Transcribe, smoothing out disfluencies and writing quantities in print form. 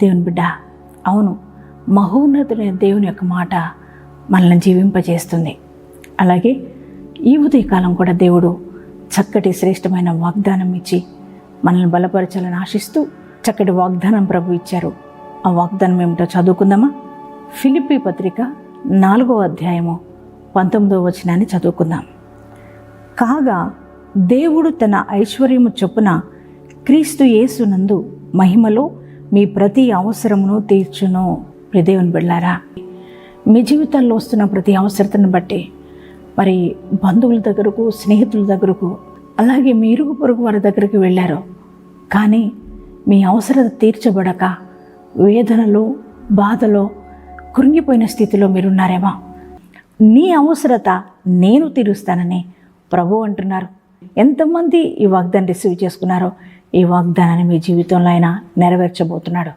దేవుని బిడ్డ, అవును, మహోన్నతుడైన దేవుని యొక్క మాట మనల్ని జీవింపజేస్తుంది. అలాగే ఈ ఉదయకాలం కూడా దేవుడు చక్కటి శ్రేష్టమైన వాగ్దానం ఇచ్చి మనల్ని బలపరచాలని ఆశిస్తూ చక్కటి వాగ్దానం ప్రభు ఇచ్చారు. ఆ వాగ్దానం ఏమిటో చదువుకుందామా? ఫిలిప్పీ పత్రిక 4వ అధ్యాయము 19వ వచనాన్ని చదువుకుందాం. కాగా దేవుడు తన ఐశ్వర్యము చొప్పున క్రీస్తు యేసునందు మహిమలో మీ ప్రతి అవసరమును తీర్చును. దేవుని బిడ్డలారా, మీ జీవితాల్లో వస్తున్న ప్రతి అవసరతను బట్టి మరి బంధువుల దగ్గరకు, స్నేహితుల దగ్గరకు, అలాగే మీ ఇరుగు పొరుగు వారి దగ్గరికి వెళ్ళారు. కానీ మీ అవసరత తీర్చబడక వేదనలో, బాధలో, కృంగిపోయిన స్థితిలో మీరున్నారేమో. నీ అవసరత నేను తీరుస్తానని ప్రభు అంటున్నారు. ఎంతమంది ఈ వాగ్దాన్ని రిసీవ్ చేసుకున్నారో ఈ వాగ్దానాన్ని మీ జీవితంలో ఆయన నెరవేర్చబోతున్నాడు.